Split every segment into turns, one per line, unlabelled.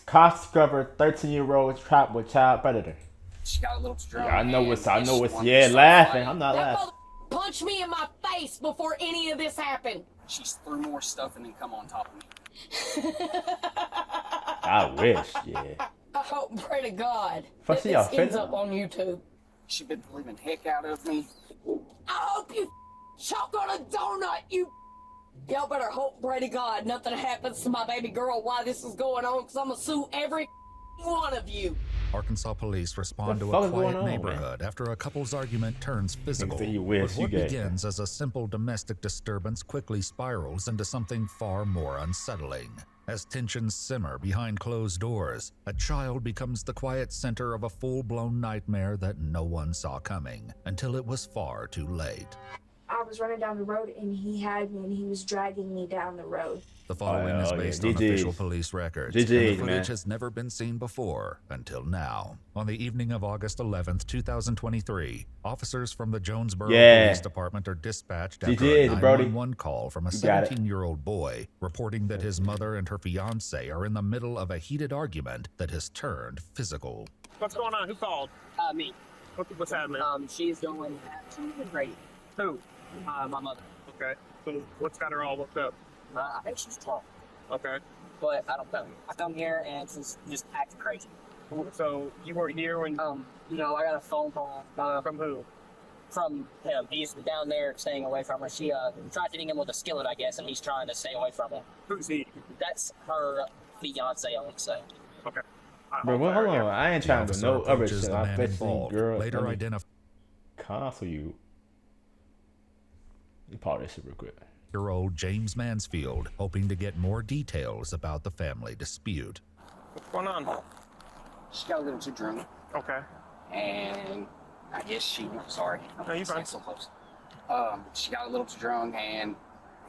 Cops discovered 13-year-old trapped with child predator.
She got a little too drunk.
Yeah, I know
she
what's,
wanted to
yeah,
start
laughing.
fighting.
I'm not
That
laughing.
mother punched me in my face before any of this happened.
She threw more stuff and then come on top of me.
I wish, yeah.
I hope, pray to God,
Fuck,
that
see
this
y'all
ends
fit?
up on YouTube.
She been believing heck out of me.
I hope you choke on a donut, you. Y'all better hope, pray to God, nothing happens to my baby girl while this is going on, because I'm going to sue every one of you.
Arkansas police respond
The
to
fuck
a
is going
quiet
on,
neighborhood after a couple's argument turns physical.
say you wish
But
you
what
gay.
begins as a simple domestic disturbance quickly spirals into something far more unsettling. As tensions simmer behind closed doors, a child becomes the quiet center of a full-blown nightmare that no one saw coming until it was far too late.
I was running down the road and he had me and he was dragging me down the road.
The following is based on official police records, and the footage has never been seen before until now. On the evening of August 11th, 2023, officers from the Jonesboro Police Department are dispatched after a 911 call from a 17-year-old boy reporting that his mother and her fiancé are in the middle of a heated argument that has turned physical.
What's going on? Who called?
Me.
What's happening?
She's going absolutely crazy.
Who?
My mother.
Okay. So what's got her all worked up?
I think she's 12.
Okay.
But I don't know. I come here and she's just acting crazy.
So you weren't here when?
I got a phone call.
From who?
From him. He's down there staying away from her. She tried hitting him with a skillet, I guess, and he's trying to stay away from her.
Who's he?
That's her fiance, I would say.
Okay.
Bro, hold on. I ain't trying to do no other shit. I'm fixing girl.
Later identified.
Console you. You pause this shit real quick.
Year-old James Mansfield, hoping to get more details about the family dispute.
What's going on?
She got a little too drunk.
Okay.
And I guess sorry.
No, you're fine.
So close. She got a little too drunk and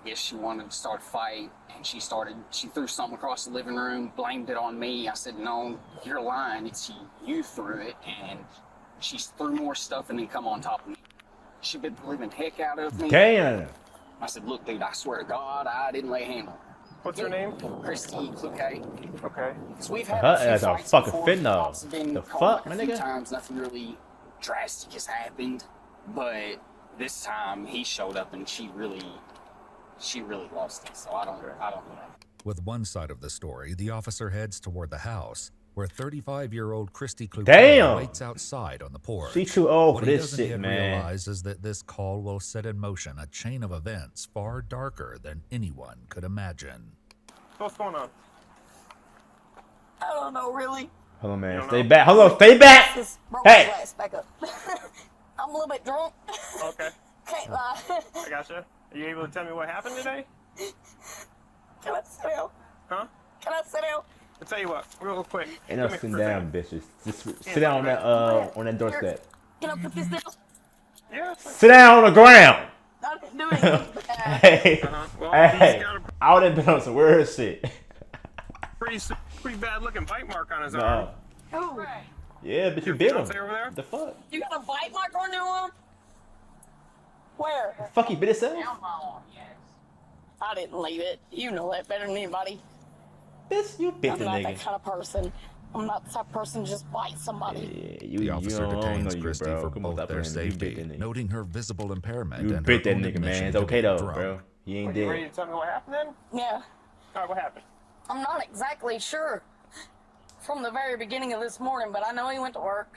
I guess she wanted to start a fight and she threw something across the living room, blamed it on me. I said, no, you're lying. It's you threw it. And she threw more stuff and then come on top of me. She been believing heck out of me.
Damn.
I said, look, dude, I swear to God, I didn't lay a hand on her.
What's her name?
Christy Cloquet.
Okay.
So we've had a few fights
fucking
before.
fit now.
Cops have been
The
called
fuck,
a
my
few
nigga?
times, nothing really drastic has happened. But this time he showed up and she really lost it. So I don't know.
With one side of the story, the officer heads toward the house, where 35-year-old Christy Kluge waits outside on the porch.
She's too old
what
for this
he
shit,
doesn't
man.
yet realize is that this call will set in motion a chain of events far darker than anyone could imagine.
What's going on?
I don't know, really.
Hold on, man. Stay back. Hold on, stay back.
Just broke
Hey.
my glass back up. I'm a little bit drunk.
Okay.
Can't lie.
I gotcha. Are you able to tell me what happened today?
Can I sit down?
Huh?
Can I sit down?
I'll tell you what, real quick.
Ain't no sitting down, bitches. Just sit down on that doorstep.
Can I put this down?
Yeah.
Sit down on the ground.
I didn't do anything bad.
Hey,
Well,
hey.
he's got a
I would have been on some weird shit.
pretty bad looking bite mark on his arm.
No.
Who?
Yeah, but you
Your
bit him.
fiance over there?
The fuck?
You got a bite mark on your arm? Where?
Fuck, he bit himself?
I didn't leave it. You know that better than anybody.
Bitch, you bit
I'm
the
not
nigga.
that kind of person. I'm not the type of person to just bite somebody.
Yeah,
The officer detains
you,
Christy
bro.
for
Come on,
both
stop
their
playing. You bit
safety,
that nigga.
noting her visible impairment
You
and
bit
her
that
own
nigga, man.
admission
It's
to
okay
being
though,
drunk.
bro. He ain't
You ready
dead.
to tell me what happened then?
Yeah,
Alright, what happened?
I'm not exactly sure from the very beginning of this morning, but I know he went to work.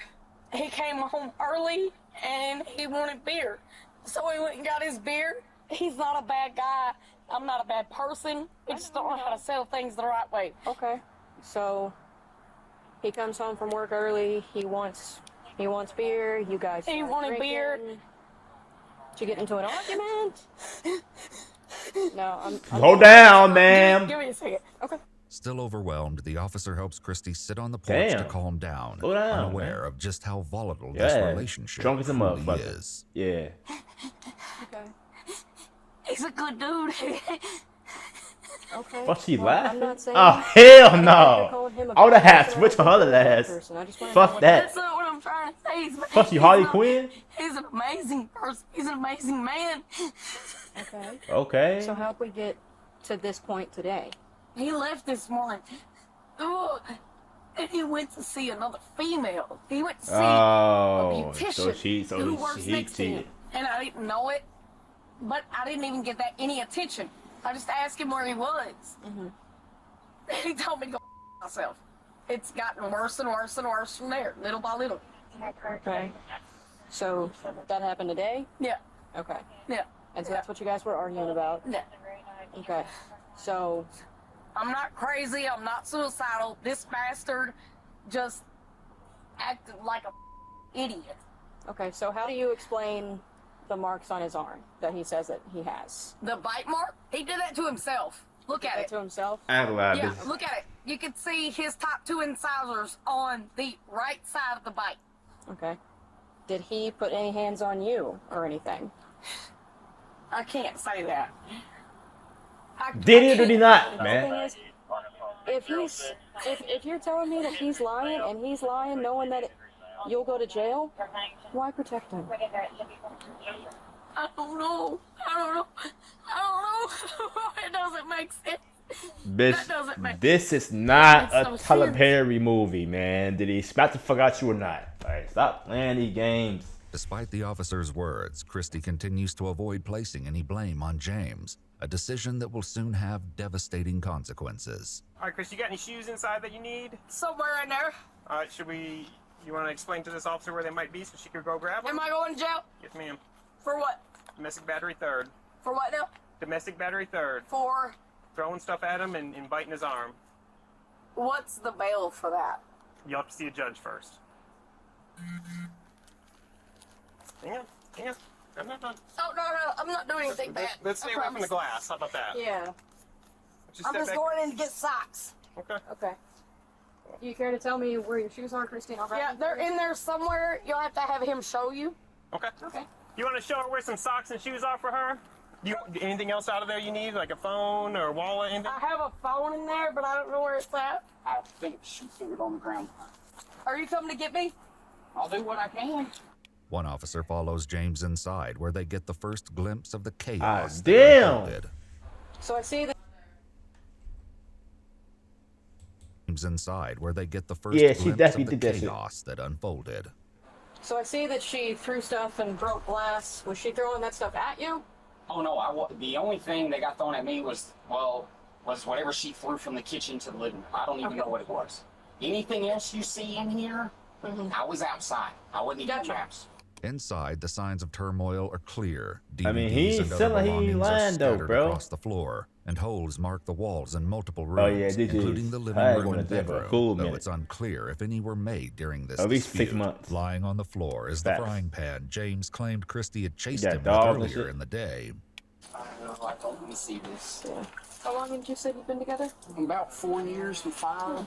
He came home early and he wanted beer. So he went and got his beer. He's not a bad guy. I'm not a bad person. We just don't know how to sell things the right way.
Okay, so he comes home from work early. He wants beer. You guys.
He
start
wanted beer.
drinking. Did you get into an argument? No, I'm
Hold down, ma'am.
Give me a second.
Okay.
Still overwhelmed, the officer helps Christy sit on the porch to
Damn.
calm down,
Slow down,
unaware
man.
of just how volatile this
Yeah.
relationship
Drunk as a
truly
motherfucker.
is.
Yeah.
Okay.
He's a good dude.
Okay.
Fuck, she
Well,
laughing?
I'm not saying
Oh, hell
I'm
no.
calling him a
I would have
bad
had
person
switch
or
on her
a bad
ass.
person. I just wanna know
Fuck
what-
that.
That's not what I'm trying to say.
Fuck you, Harley Quinn?
He's an amazing person. He's an amazing man.
Okay.
Okay.
So how'd we get to this point today?
He left this morning. Ugh. And he went to see another female. He went to see
Oh,
a beautician who works next to him. And I didn't know it, but I didn't even get that any attention. I just asked him where he was. And he told me to go myself. It's gotten worse and worse and worse from there, little by little.
Okay. So that happened today?
Yeah,
Okay.
yeah,
And so that's what you guys were arguing about?
yeah.
Okay. So,
I'm not crazy. I'm not suicidal. This bastard just acted like a idiot.
okay, so how do you explain the marks on his arm that he says that he has?
The bite mark, he did that to himself. Look at
That
it.
to himself?
I ain't gonna lie,
Yeah,
bitch.
look at it. You can see his top 2 incisors on the right side of the bite.
Okay. Did he put any hands on you or anything?
I can't say that.
Did he or did he not,
The
man?
thing is, if you're telling me that he's lying and he's lying knowing that you'll go to jail, why protect him?
I don't know. It doesn't make sense. That doesn't make
Bitch, this is not
It's
a
so
Tyler
serious.
Perry movie, man. Did he smack the fuck out you or not? Alright, stop playing these games.
Despite the officer's words, Christy continues to avoid placing any blame on James, a decision that will soon have devastating consequences.
All right, Chris, you got any shoes inside that you need?
Somewhere in there.
All right, you want to explain to this officer where they might be so she could go grab them?
Am I going to jail?
Yes, ma'am.
For what?
Domestic battery third.
For what now?
Domestic battery third.
For
Throwing stuff at him and biting his arm.
what's the bail for that?
You'll have to see a judge first. Hang on. No.
Oh, no, I'm not doing anything bad.
Let's stay
I
away from the
promise.
glass. How about that?
Yeah.
Just
I'm
step
just
back.
going in to get socks.
Okay.
Okay. Do you care to tell me where your shoes are, Christine? I'll grab
Yeah,
them.
they're in there somewhere. You'll have to have him show you.
Okay.
Okay.
You want to show her where some socks and shoes are for her? Anything else out of there you need, like a phone or a wallet, anything?
I have a phone in there, but I don't know where it's at.
I think she threw it on the ground.
Are you coming to get me?
I'll do what I can.
One officer follows James inside, where they get the first glimpse of the chaos that
damn.
unfolded.
So I see that.
James inside, where they get the first
Yeah, she
glimpse
definitely
of the
did that shit.
chaos that unfolded.
So I see that she threw stuff and broke glass. Was she throwing that stuff at you?
Oh no, the only thing that got thrown at me was whatever she threw from the kitchen to the living room. I don't even know what it was. Anything else you see in here, I was outside. I wasn't even in the house.
Inside, the signs of turmoil are clear.
I mean,
DVDs
he ain't
and other
selling, he ain't
belongings are
lying though,
scattered
bro.
across the floor, and holes mark the walls in multiple rooms,
Oh, yeah, DJs.
including the living
I ain't
room
going
and
to jail for a
bedroom,
cool
though
minute.
it's unclear if any were made during this
At least 6
dispute.
months.
Lying on the floor is the
Facts.
frying pan James claimed Christy had chased
got
him with
dogs and
earlier
shit.
in the day.
I don't know. I told me to see this.
How long did you say you've been together?
About 4 years and 5.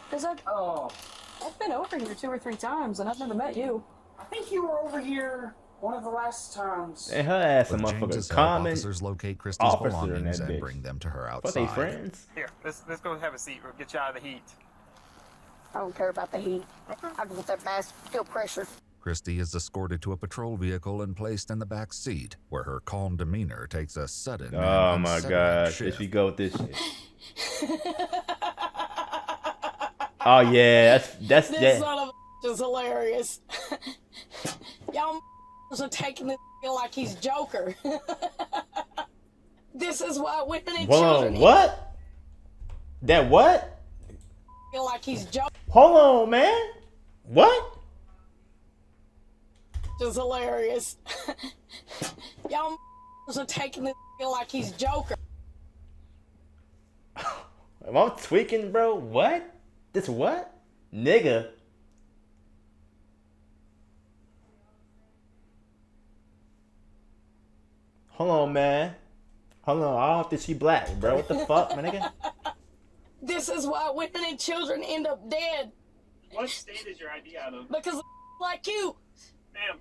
Because I've been over here 2 or 3 times and I've never met you.
I think you were over here one of the last times.
And her ass a
With
motherfucker.
James's help,
Common
officers locate Christy's
officer in
belongings
that
and
bitch.
bring them to her
What, they
outside.
friends?
Here, let's go have a seat. We'll get you out of the heat.
I don't care about the heat. I can get that mask, feel pressure.
Christy is escorted to a patrol vehicle and placed in the back seat, where her calm demeanor takes a sudden
Oh
and
my
unsettling
god.
shift.
If you go with this shit. Oh yeah, that's
This
that.
son of a is hilarious. Y'all are taking this like he's Joker. This is why women and
Hold
children
on, what? That what?
feel like he's Joker.
Hold on, man. What?
Is hilarious. Y'all are taking this like he's Joker.
Am I tweaking, bro? What? This what? Nigga. Hold on, man. Hold on. I don't think she black, bro. What the fuck, my nigga?
This is why women and children end up dead
What state is your ID out of?
because of like you.
Ma'am,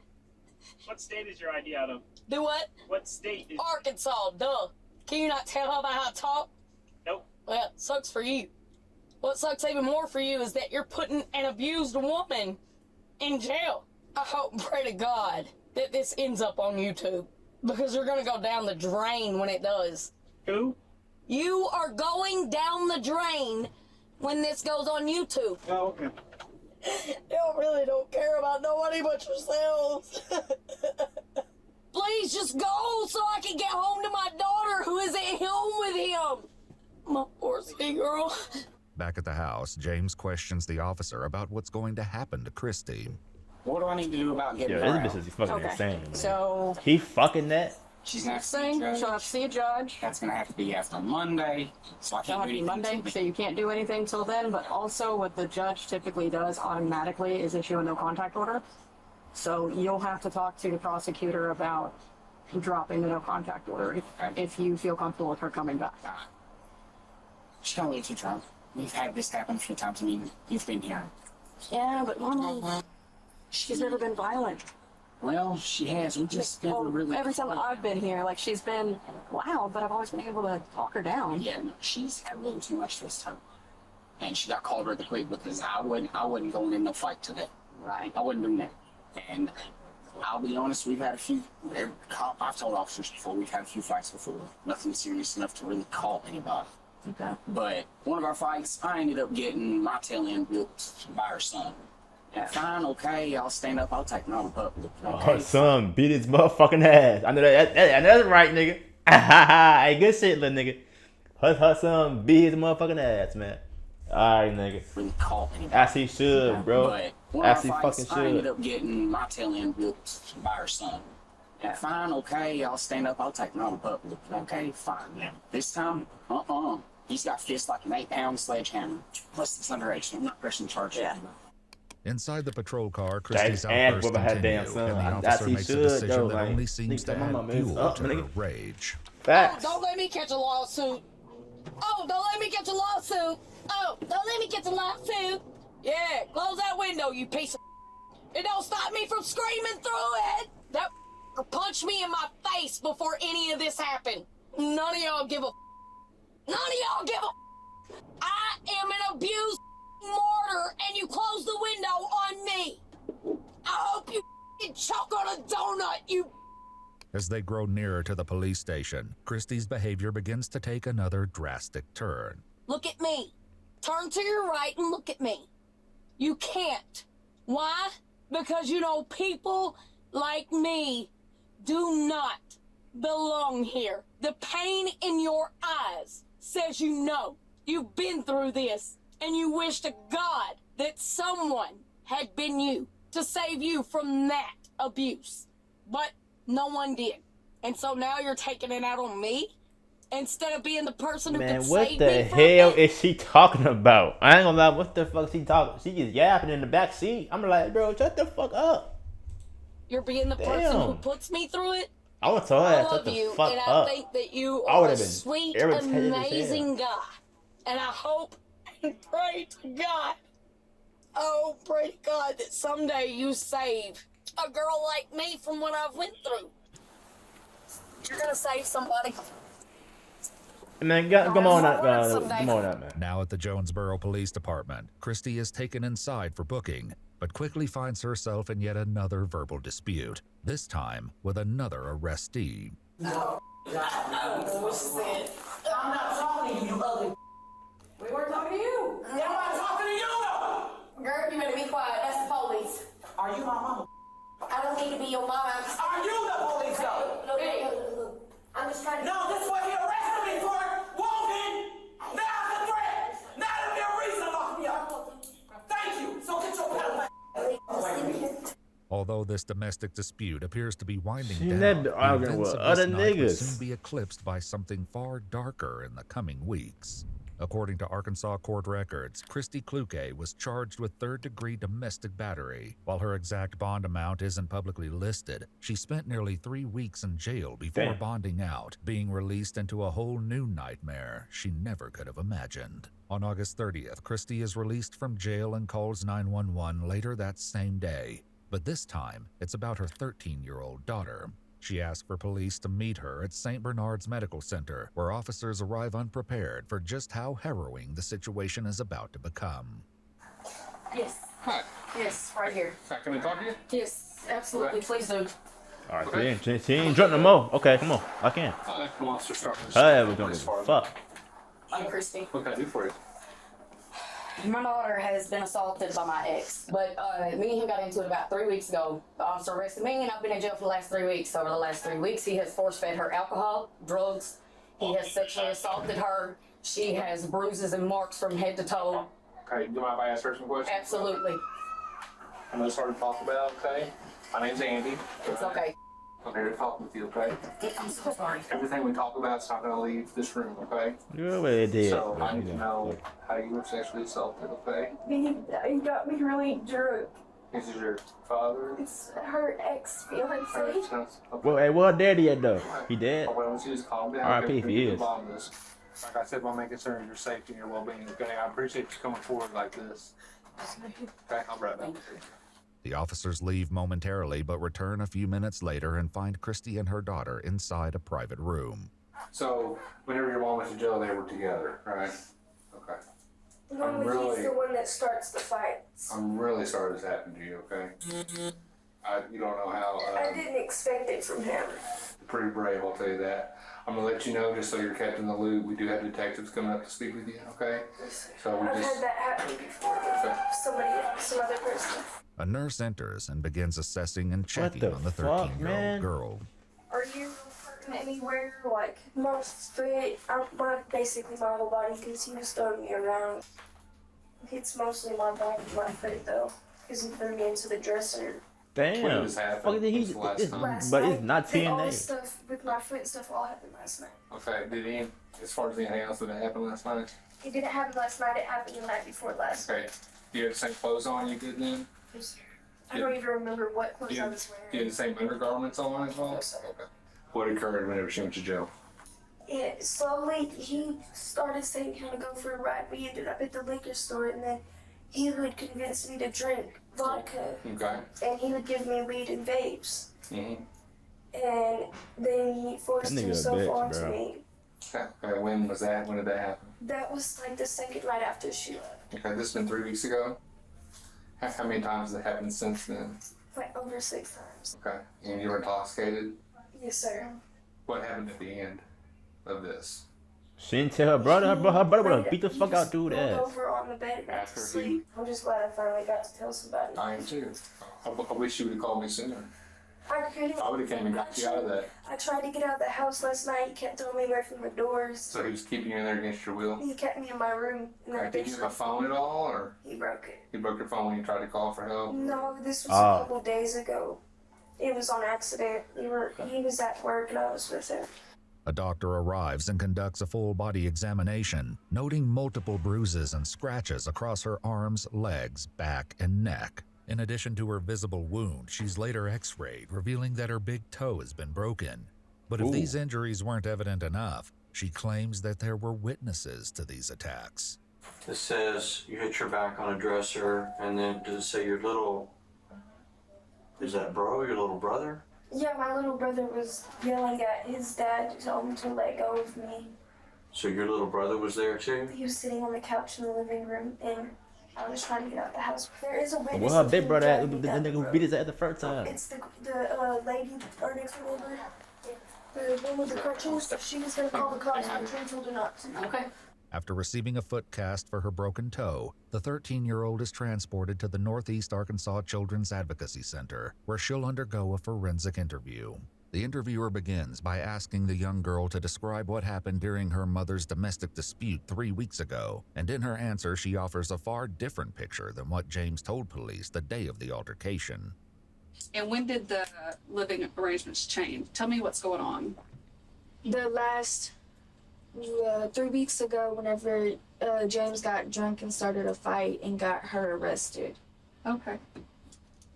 what state is your ID out of?
Do what?
What state is...
Arkansas, duh. Can you not tell by how I talk?
Nope.
Well, it sucks for you. What sucks even more for you is that you're putting an abused woman in jail. I hope and pray to God that this ends up on YouTube because you're going to go down the drain when it does.
Who?
You are going down the drain when this goes on YouTube.
Oh, okay.
Y'all really don't care about nobody but yourselves. Please just go so I can get home to my daughter who is at home with him. My poor sweet girl.
Back at the house, James questions the officer about what's going to happen to Christy.
What do I need to do about getting
Yo,
her
this
out?
bitch is fucking
Okay.
insane, man.
So,
He fucking that?
She's gonna have to see a
saying
judge.
she'll have to see a judge.
That's gonna have to be after Monday, so I
It'll
can't
have
do
to be
anything
Monday,
till
so you can't do anything till then. But also, what the judge typically does automatically is issue a no contact order. So you'll have to talk to the prosecutor about dropping the no contact order if you feel comfortable with her coming back.
She got a little too drunk. We've had this happen a few times. I mean, you've been here.
Yeah, but normally she's never been violent.
Well, she has. We just never
Well,
really.
every time I've been here, like she's been loud, but I've always been able to talk her down.
Yeah, no, she's had a little too much this time. And she got called really quick because I wouldn't go in no fight today.
Right.
I wouldn't do that. And I'll be honest, we've had a few. I've told officers before we've had a few fights before. Nothing serious enough to really call anybody.
Okay.
But one of our fights, I ended up getting my tail end whipped by her son. And fine, okay, I'll stand up. I'll take him out of public. Okay,
Her son beat his motherfucking ass. I know that's right, nigga. Hey, good shit, little nigga. Her son beat his motherfucking ass, man. Alright, nigga.
really call anybody.
As he should, bro.
But one
As
of
he
our
fucking
fights, I ended
should.
up getting my tail end whipped by her son. And fine, okay, I'll stand up. I'll take him out of public. Okay, fine. Yeah. This time, he's got fists like an 8-pound sledgehammer. Plus, it's underage. I'm not pressing charges.
Yeah.
Inside the patrol car, Christie's
ass
outbursts
whooping her damn
continue, and
son.
the
As
officer
he
makes a
should,
decision
though,
that
like,
only seems to
nigga, my
add
mama is
fuel
up,
to her
nigga.
rage.
Facts.
Don't let me catch a lawsuit. Oh, don't let me catch a lawsuit. Oh, don't let me catch a lawsuit. Yeah, close that window, you piece of. It don't stop me from screaming through it. That punched me in my face before any of this happened. None of y'all give a. None of y'all give a. I am an abused martyr, and you close the window on me. I hope you choke on a donut, you.
As they grow nearer to the police station, Christie's behavior begins to take another drastic turn.
Look at me. Turn to your right and look at me. You can't. Why? Because you know people like me do not belong here. The pain in your eyes says you know. You've been through this, and you wish to God that someone had been you to save you from that abuse. But no one did. And so now you're taking it out on me instead of being the person who
Man,
could
what
save
the
me from
hell
it.
is she talking about? I ain't gonna lie, what the fuck she talking? She just yapping in the back seat. I'm like, bro, shut the fuck up.
You're being the person
Damn.
who puts me through it.
I would tell her
I
ass, shut
love
the
you,
fuck
and I
up.
think that you
I
are
would've
a
been
sweet,
irritated as hell.
amazing guy. And I hope and pray to God, oh, pray to God that someday you save a girl like me from what I've went through. You're gonna save somebody.
Man, come on out, come on out, man.
Now at the Jonesboro Police Department, Christie is taken inside for booking, but quickly finds herself in yet another verbal dispute, this time with another arrestee.
Oh, shit.
I'm not talking to you, ugly.
We weren't talking to you.
Yeah, I'm not talking to you, though.
Girl, you better be quiet. That's the police.
Are you my mama?
I don't need to be your mama.
Are you the police, though?
Look. I'm just trying to.
No, this is what he arrested me for. Walking. Now the threat. Now there'll be a reason to lock me up. Thank you. So get your pedal back. Away from me.
Although this domestic dispute appears to be winding
She
down,
never
the
arguing
events
with
of this
other
night will
niggas.
soon be eclipsed by something far darker in the coming weeks. According to Arkansas court records, Christy Kluke was charged with third-degree domestic battery. While her exact bond amount isn't publicly listed, she spent nearly 3 weeks in jail before
Damn.
bonding out, being released into a whole new nightmare she never could have imagined. On August 30th, Christy is released from jail and calls 911 later that same day. But this time, it's about her 13-year-old daughter. She asks for police to meet her at St. Bernard's Medical Center, where officers arrive unprepared for just how harrowing the situation is about to become.
Yes.
Hi.
Yes, right here.
Hi, can I talk to you?
Yes, absolutely. Please do.
All right, she ain't drunk no more. Okay, come on, I can.
Come on, let's just start.
Hey, we're gonna fuck.
I'm Christy.
What can I do for you?
My daughter has been assaulted by my ex, but me and him got into it about 3 weeks ago. The officer arrested me, and I've been in jail for the last 3 weeks. Over the last 3 weeks, he has force-fed her alcohol, drugs. He has sexually assaulted her. She has bruises and marks from head to toe.
Okay, do you mind if I ask her some questions?
Absolutely.
I'm gonna start to talk about, okay? My name's Andy.
It's okay.
I'm here to talk with you, okay?
I'm so sorry.
Everything we talk about is not gonna leave this room, okay?
You already did.
So I need to know how you were sexually assaulted, okay?
He got me really drunk.
This is your father?
It's her ex-fiance.
Well, hey, what daddy at though? He dead?
Well, once you just calm down.
R.I.P. if he is.
Like I said, my main concern is your safety and your well-being, okay? I appreciate you coming forward like this. Okay, I'll be right back.
The officers leave momentarily but return a few minutes later and find Christy and her daughter inside a private room.
So, whenever your mom went to jail, they were together, right? Okay.
Normally he's the one that starts the fights.
I'm really sorry this happened to you, okay? You don't know how...
I didn't expect it from him.
Pretty brave, I'll tell you that. I'm gonna let you know, just so you're kept in the loop, we do have detectives coming up to speak with you, okay? So we
I've
just...
had that happen before with some other person.
A nurse enters and begins assessing and checking on the
fuck,
13-year-old
man?
girl.
Are you hurting anywhere? Like, my foot, basically my whole body, because he was throwing me around. It's mostly my back and my foot, though, because he threw me into the dresser.
Damn.
When did this happen?
Fuck did he? But it's not
TNA. All this
TNA.
stuff with my foot and stuff all happened last night.
Okay, did he, as far as anything else that happened last night?
It didn't happen last night, it happened the night before last.
Okay, do you have the same clothes on you did then?
I don't even remember what clothes
Do
I
you,
was
do you
wearing.
have the same undergarments on as well?
Yes, sir.
Okay. What occurred whenever she went to jail?
It slowly, he started saying he would go for a ride. We ended up at the liquor store, and then he would convince me to drink vodka.
Okay.
And he would give me weed and vapes.
Mm-hmm.
And then he forced
That nigga a
himself
bitch,
onto
bro.
me.
Okay, when was that? When did that happen?
That was like the second night after she left.
Okay, this has been 3 weeks ago? How many times has it happened since then?
Like over 6 times.
Okay, and you were intoxicated?
Yes, sir.
What happened at the end of this?
She didn't tell her brother. Her brother would have beat the
He
fuck out
just
dude's
rolled
ass.
over on the bed and went to
After he-
sleep. I'm just glad I finally got to tell somebody.
I am too. I wish you would have called me sooner.
I couldn't.
I would have came and got you out of that.
I tried to get out of the house last night. He kept throwing me away from the doors.
So he was keeping you in there against your will?
He kept me in my room. In
Okay,
that
did you have a
basement.
phone at all, or
He broke it.
you broke your phone when you tried to call for help?
No, this was
Ah.
a couple days ago. It was on accident. He was at work and I was with him.
A doctor arrives and conducts a full-body examination, noting multiple bruises and scratches across her arms, legs, back, and neck. In addition to her visible wound, she's later x-rayed, revealing that her big toe has been broken. But if
Ooh.
these injuries weren't evident enough, she claims that there were witnesses to these attacks.
It says you hit your back on a dresser, and then does it say your little... Is that bro, your little brother?
Yeah, my little brother was yelling at his dad to tell him to let go of me.
So your little brother was there too?
He was sitting on the couch in the living room and I was trying to get out of the house. There is a witness.
Well, her big
who
brother, that
dragged me down
nigga
the
who
road.
beat his ass the first time.
It's the lady, our next door neighbor, the one with the crutches. She was gonna call the cops, but Trent told her not to.
Okay.
After receiving a foot cast for her broken toe, the 13-year-old is transported to the Northeast Arkansas Children's Advocacy Center, where she'll undergo a forensic interview. The interviewer begins by asking the young girl to describe what happened during her mother's domestic dispute 3 weeks ago, and in her answer she offers a far different picture than what James told police the day of the altercation.
And when did the living arrangements change? Tell me what's going on.
The last 3 weeks ago, whenever James got drunk and started a fight and got her arrested.
Okay.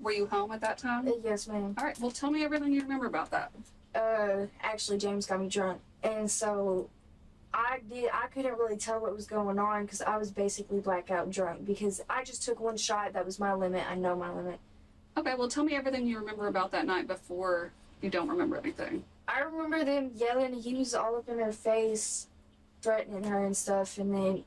Were you home at that time?
Yes, ma'am.
All right, well, tell me everything you remember about that.
Actually, James got me drunk, and so I couldn't really tell what was going on because I was basically blackout drunk because I just took one shot. That was my limit. I know my limit.
Okay, well, tell me everything you remember about that night before you don't remember anything.
I remember them yelling. He was all up in her face, threatening her and stuff, and then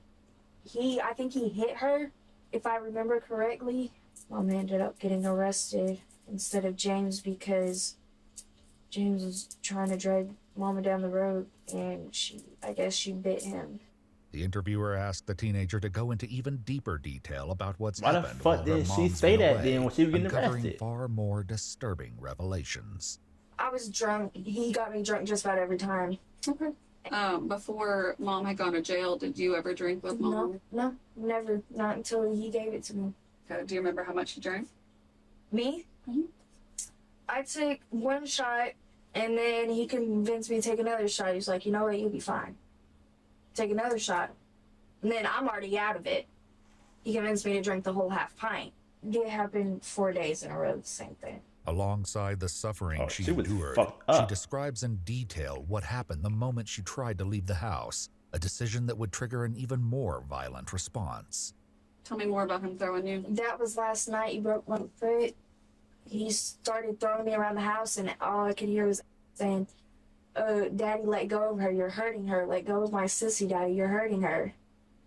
I think he hit her, if I remember correctly. Mom ended up getting arrested instead of James because James was trying to drag Mama down the road, and I guess she bit him.
The interviewer asked the teenager to go into even deeper detail about what's
Why the
happened
fuck
while her
didn't she
mom's
say
been
that
away,
then when she was getting
uncovering
arrested?
far more disturbing revelations.
I was drunk. He got me drunk just about every time.
Okay. Before Mom had gone to jail, did you ever drink with Mom?
No, never. Not until he gave it to me.
Okay. Do you remember how much you drank?
Me?
Mhm.
I took one shot, and then he convinced me to take another shot. He was like, you know what, you'll be fine. Take another shot. And then I'm already out of it. He convinced me to drink the whole half pint. It happened 4 days in a row, the same thing.
Alongside the suffering she
she was
endured,
fucked
she
up.
describes in detail what happened the moment she tried to leave the house, a decision that would trigger an even more violent response.
Tell me more about him throwing you.
That was last night. He broke my foot. He started throwing me around the house, and all I could hear was saying, Daddy, let go of her. You're hurting her. Let go of my sissy, Daddy. You're hurting her.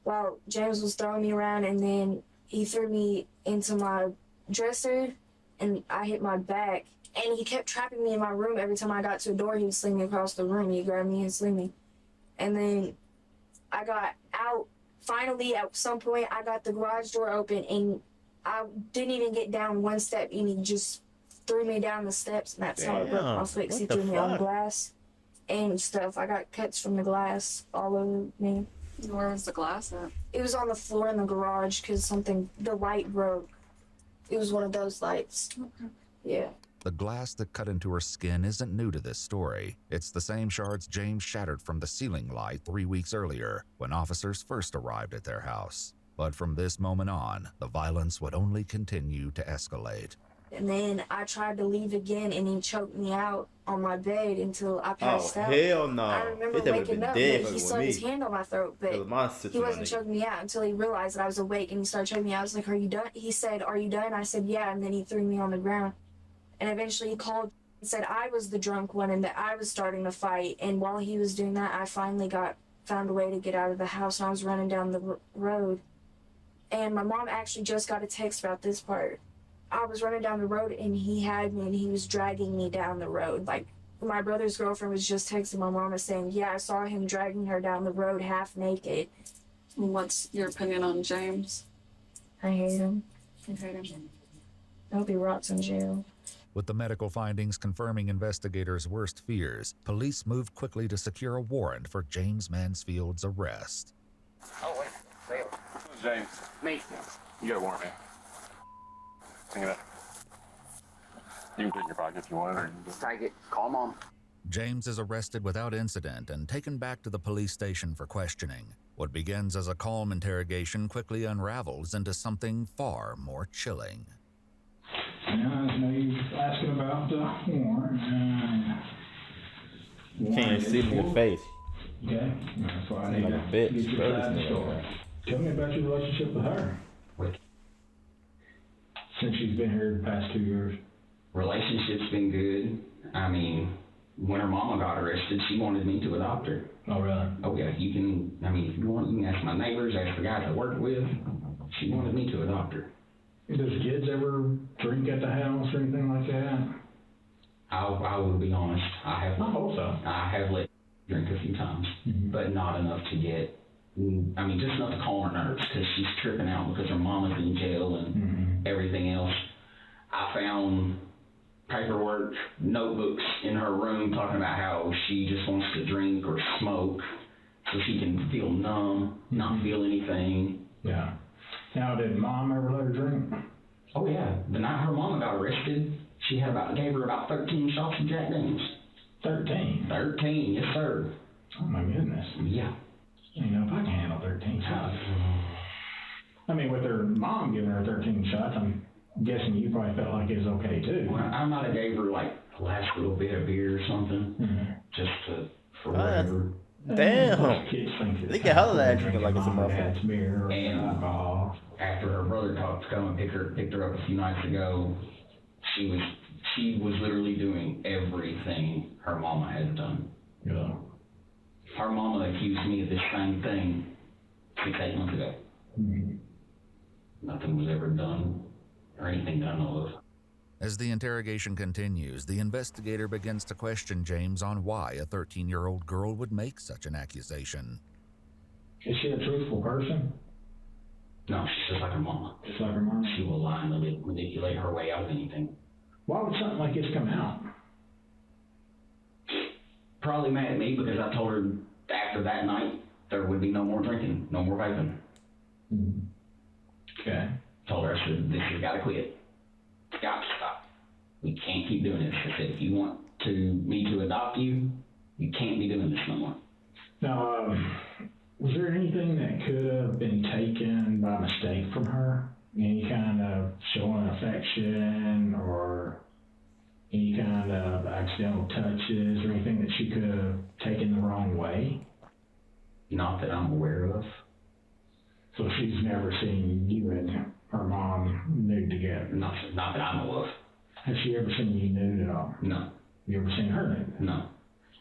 Well, James was throwing me around, and then he threw me into my dresser, and I hit my back. And he kept trapping me in my room. Every time I got to a door, he would sling me across the room. He'd grab me and sling me. And then I got out. Finally, at some point, I got the garage door open, and I didn't even get down one step, and he just threw me down the steps, and that's how I broke my foot, 'cause he threw me on the glass and stuff. I got cuts from the glass all over me.
Where was the glass at?
It was on the floor in the garage because the light broke. It was one of those lights.
Okay.
Yeah.
The glass that cut into her skin isn't new to this story. It's the same shards James shattered from the ceiling light 3 weeks earlier when officers first arrived at their house. But from this moment on, the violence would only continue to escalate.
And then I tried to leave again, and he choked me out on my bed until I passed out.
Hell no.
I remember
His ass would've
waking
been
up,
dead
but
fucking
he
with
stuck his
me.
hand on my throat,
It was
but
my sister,
he
my
wasn't
nigga.
choking me out until he realized that I was awake, and he started choking me out. I was like, are you done? He said, are you done? I said, yeah, and then he threw me on the ground. And eventually he called and said I was the drunk one and that I was starting the fight. And while he was doing that, I finally found a way to get out of the house, and I was running down the road. And my mom actually just got a text about this part. I was running down the road, and he had me, and he was dragging me down the road. Like, my brother's girlfriend was just texting my mama saying, yeah, I saw him dragging her down the road half naked.
What's your opinion on James?
I hate him.
You hate him?
I hope he rots in jail.
With the medical findings confirming investigators' worst fears, police moved quickly to secure a warrant for James Mansfield's arrest.
Oh, wait. Wait.
Who's James?
Me.
You got a warrant, man. Think of that. You can put it in your pocket if you want, or you can just
Take it. Call Mom.
James is arrested without incident and taken back to the police station for questioning. What begins as a calm interrogation quickly unravels into something far more chilling.
Yeah, I know you asking about the warrant.
You can't see me in the face.
Okay, that's why I
Seem
need
like a
to
bitch.
get your
Bro, this
side of the
nigga.
story. Tell me about your relationship with her. Since she's been here the past 2 years.
Relationship's been good. I mean, when her mama got arrested, she wanted me to adopt her.
Oh, really?
Oh, yeah, if you want, you can ask my neighbors, ask the guys I work with. She wanted me to adopt her.
Does kids ever drink at the house or anything like that?
I will be honest, I
hope so.
I have let drink a few times, but not enough to get, just enough to calm her nerves, because she's tripping out because her mama's in jail and everything else. I found paperwork, notebooks in her room talking about how she just wants to drink or smoke so she can feel numb, not feel anything.
Yeah. Now, did Mom ever let her drink?
Oh, yeah. The night her mama got arrested, she had gave her about 13 shots of Jack Daniels.
13?
13, yes, sir.
Oh, my goodness.
Yeah.
I don't know if I can handle 13 shots. With her mom giving her 13 shots, I'm guessing you probably felt like it was okay, too.
Well, I might have gave her, the last little bit of beer or something, just for whatever.
Damn.
Kids think
They get hell of that drinking like it's a motherfucker.
Beer or
And
alcohol.
after her brother talked to come and picked her up a few nights ago, she was literally doing everything her mama had done.
Yeah.
Her mama accused me of this same thing 6-8 months ago. Nothing was ever done or anything that I know of.
As the interrogation continues, the investigator begins to question James on why a 13-year-old girl would make such an accusation.
Is she a truthful person?
No, she's just like her mama.
Just like her mama?
She will lie and manipulate her way out of anything.
Why would something like this come out?
Probably mad at me because I told her after that night there would be no more drinking, no more vaping.
Okay.
Told her, I said, this has got to quit. It's got to stop. We can't keep doing this. I said, if you want me to adopt you, you can't be doing this no more.
Now, was there anything that could have been taken by mistake from her? Any kind of showing affection or any kind of accidental touches or anything that she could have taken the wrong way?
Not that I'm aware of.
So she's never seen you and her mom nude together?
Not that I know of.
Has she ever seen you nude at all?
No.
You ever seen her nude?
No.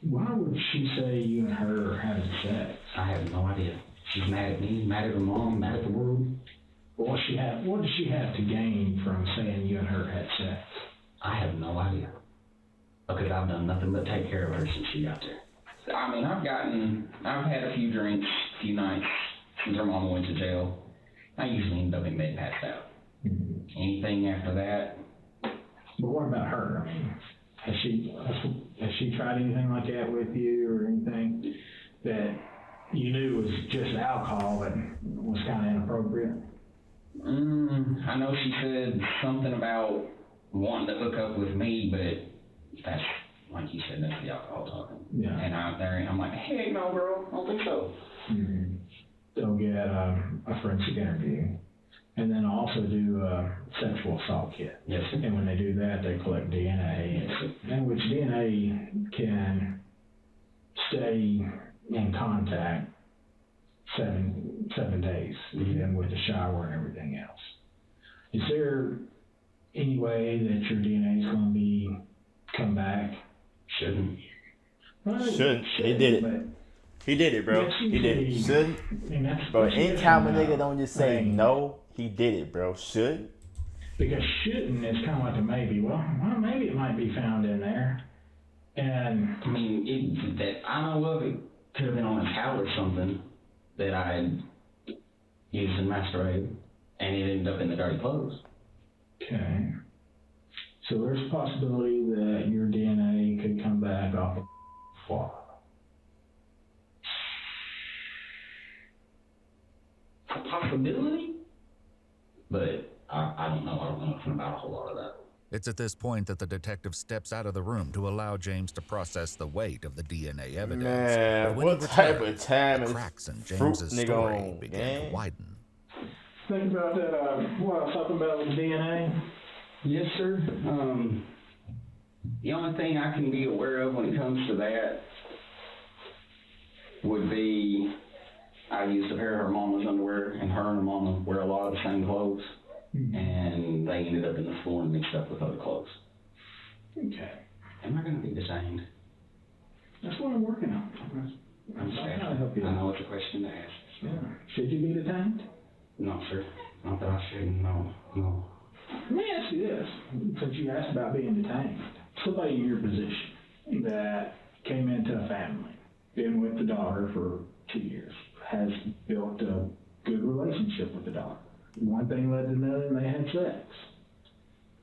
Why would she say you and her are having sex?
I have no idea. She's mad at me, mad at her mom, mad at the world.
What does she have to gain from saying you and her had sex?
I have no idea. Because I've done nothing but take care of her since she got there. I mean, I've had a few drinks, a few nights since her mama went to jail. I usually end up in bed passed out. Anything after that.
But what about her? I mean, has she tried anything like that with you or anything that you knew was just alcohol that was kind of inappropriate?
I know she said something about wanting to hook up with me, but that's, like you said, that's the alcohol talking.
Yeah.
And I'm like, hey, no, girl, I don't think so.
They'll get a forensic interview. And then also do a sexual assault kit.
Yes.
And when they do that, they collect DNA.
Yes.
And which DNA can stay in contact 7 days, even with the shower and everything else. Is there any way that your DNA is going to come back?
Shouldn't.
Well,
Shouldn't. He did it. He did it, bro.
Yes,
he did it. Shouldn't.
I mean, that's
Bro,
what she
anytime a
did.
nigga don't just say no, he did it, bro. Should.
Because shouldn't is kind of like a maybe. Well, maybe it might be found in there. And
I mean, that I know of, it could have been on a towel or something that I had used in masturbating, and it ended up in the dirty clothes.
okay. So there's a possibility that your DNA could come back off of swab.
A possibility? But I don't know. I don't know nothing about a whole lot of that.
It's at this point that the detective steps out of the room to allow James to process the weight of the DNA evidence.
Man,
But when
what
he
type
returned,
of time
the
is
cracks in
fruit
James's
nigga
story
on,
began
gang?
to widen.
Think about that, what I was talking about with DNA?
Yes, sir. The only thing I can be aware of when it comes to that would be I used a pair of her mama's underwear, and her mama wear a lot of the same clothes, and they ended up in the floor and mixed up with other clothes.
Okay.
Am I going to be detained?
That's what I'm working on. I'm trying to help you.
I know it's a question to ask.
Yeah. Should you be detained?
No, sir. Not that I shouldn't. No.
Let me ask you this, since you asked about being detained. Somebody in your position that came into a family, been with the daughter for 2 years, has built a good relationship with the daughter. One thing led to another, and they had sex.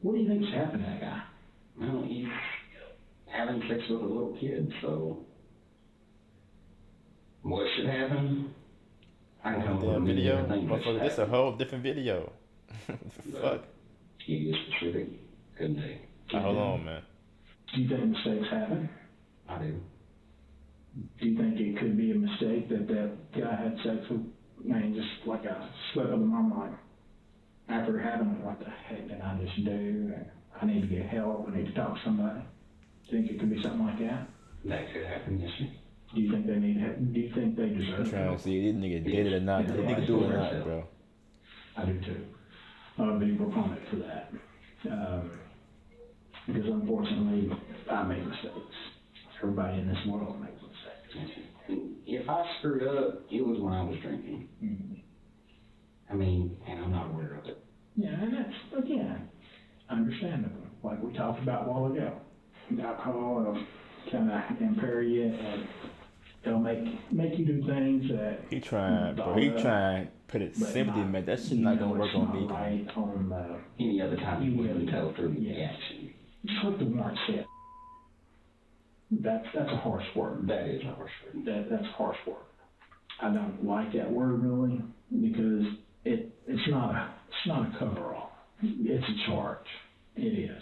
What do you think's happened to that guy?
Well, he's having sex with a little kid, so what should happen? I can come up with a
Damn
million
video?
different things that should
Motherfucker, this a
happen.
whole different video. Fuck.
He is specific. Couldn't they?
Now, hold on, man.
Do you think mistakes happen?
I do.
Do you think it could be a mistake that guy had sex with, just like a slip of the moment, like, after having it, what the heck did I just do? I need to get help, I need to talk to somebody. Do you think it could be something like that?
That could happen, yes, sir.
Do you think they need help? Do you think they
I'm
deserve
trying
help?
to see if this nigga did it or not. This nigga do it or not, bro.
I do too. I'm a big proponent for that. Because unfortunately, I make mistakes. Everybody in this world makes mistakes.
If I screwed up, it was when I was drinking. I mean, and I'm not aware of it.
Yeah, and that's, again, understandable. Like we talked about a while ago. Alcohol will kind of impair you they'll make you do things that
He trying, bro. He trying to put it
but
simply,
not-
man. That shit
you
not
know
gonna work
it's
on
not
me.
right on
Any other time you wouldn't go through the
yeah.
action.
Just like the warrant said. That's a harsh word.
That is a harsh word.
That's harsh word. I don't like that word really because it's not a cover-all. It's a charge. It is,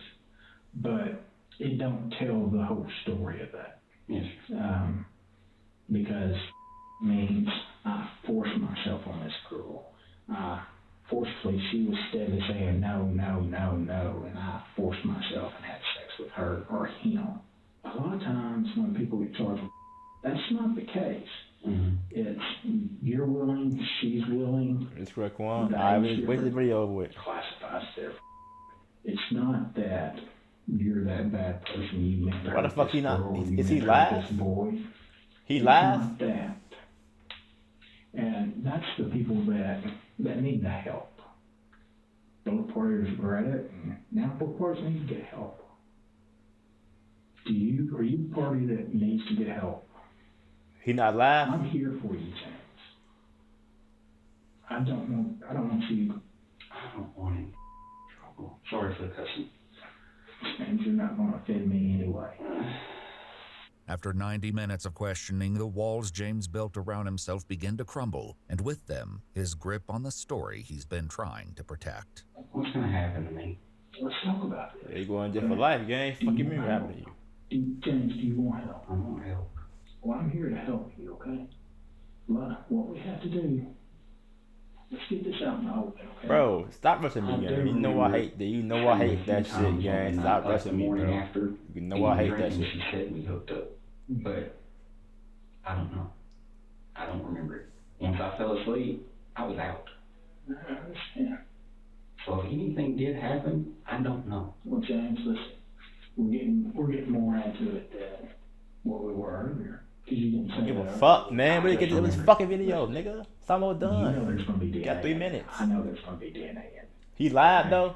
but it don't tell the whole story of that.
Yes.
Because means I forced myself on this girl. Forcefully, she was steadily saying no, no, no, no, and I forced myself and had sex with her or him. A lot of times when people get charged, that's not the case.
Mm-hmm.
It's you're willing, she's willing.
It's correct one. Wait the video over with.
Classifies there. It's not that you're that bad person. You meant to
Why the
hurt
fuck
this
he not?
girl,
Is
you
he
meant to hurt
live?
this boy.
He
It's
live?
not that. And that's the people that need the help. Both parties regret it, and now both parties need to get help. Are you the party that needs to get help?
He not live?
I'm here for you, James. I don't want you.
I don't want any trouble. Sorry for the cussing.
And you're not going to offend me anyway.
After 90 minutes of questioning, the walls James built around himself begin to crumble, and with them, his grip on the story he's been trying to protect.
What's going to happen to me?
Let's talk about it.
Yeah, you going in jail for life, gang. Fucking me, what happened to you?
James, do you want help?
I want help.
Well, I'm here to help you, okay? But what we have to do, let's get this out in the open, okay?
Bro, stop rushing me, gang. You know I hate that. You know I hate that shit, gang. Stop rushing me, bro. You know I hate that shit.
She said we hooked up, but I don't know. I don't remember it. Once I fell asleep, I was out.
I understand.
So if anything did happen, I don't know.
Well, James, listen, we're getting more into it than what we were earlier. Cause you didn't say
Give a
that.
fuck, man. We didn't get this fucking video, nigga. It's almost
You know
done.
there's gonna be DNA.
Got 3 minutes.
I know there's gonna be DNA in it.
He live though.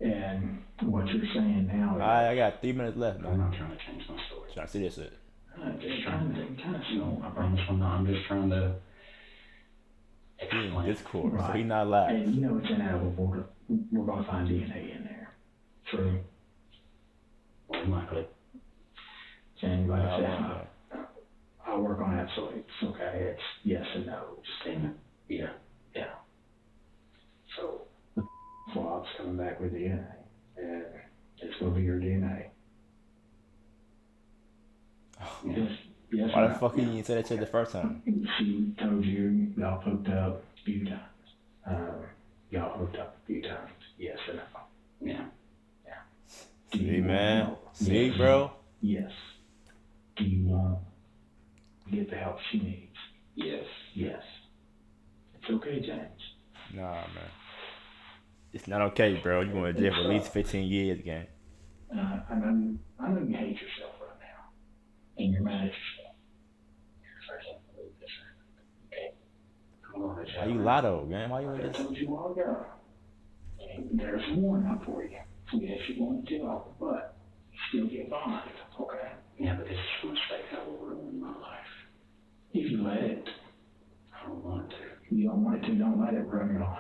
And what you're saying now is
Alright, I got 3 minutes left,
I'm
man.
not trying to change my story.
Trying to see this shit.
just trying to kind of
No, I promise I'm not. I'm just trying to
He in
explain.
Discord, so
Right.
he not live.
And you know it's inevitable. We're gonna find DNA in there. True.
Well, likely.
James, like I
Well,
said, I work on absolutes, okay? It's yes and no.
Damn it. Yeah.
So the swab's coming back with DNA, and it's gonna be your DNA. Yes, yes.
Why
or
the
no?
fuck he didn't say that shit the first time?
She told you y'all hooked up a few times. Y'all hooked up a few times. Yes or no?
Yeah.
Do
See,
you
man.
want help?
See,
Yes.
bro.
Yes. Do you want to get the help she needs?
Yes.
Yes. It's okay, James.
Nah, man. It's not okay, bro. You going to jail for at least 15 years, gang.
I know you hate yourself right now, and you're mad at yourself. I can't believe this. Okay. Come on,
Why you lie though, man? Why you in
I
this?
told you a while ago. And there's a warrant out for you. Yes, you're going to jail, but you still get bond, okay?
Yeah, but this is a mistake that will ruin my life.
If you let it,
I don't want to.
you don't want it to, don't let it ruin your life.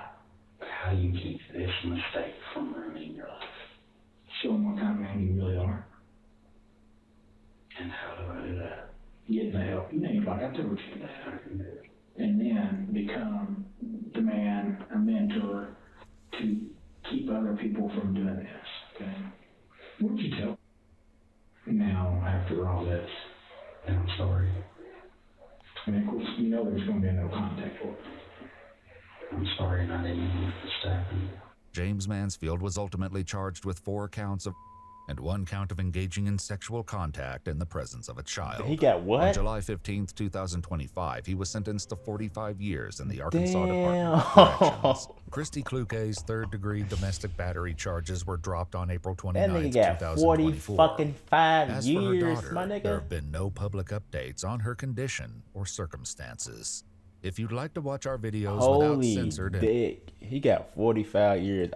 But how do you keep this mistake from ruining your life?
Show them what kind of man you really are.
And how do I do that?
Getting the help you need, like I told you. And then become the man, a mentor to keep other people from doing this, okay? What would you tell now after all this?
And I'm sorry.
And of course, you know there's going to be no contact order.
I'm sorry and I didn't mean this to happen.
James Mansfield was ultimately charged with 4 counts of and 1 count of engaging in sexual contact in the presence of a child.
He got
On
what?
July 15th, 2025, he was sentenced to 45 years in the Arkansas
Damn.
Department of Corrections. Christy Kluge's third-degree domestic battery charges were dropped on April
That
29th,
nigga got 40
2024.
fucking 5
As for her
years,
daughter,
my
there
nigga.
have been no public updates on her condition or circumstances. If you'd like to watch our videos without
Holy
censored and
dick. He got 45 years.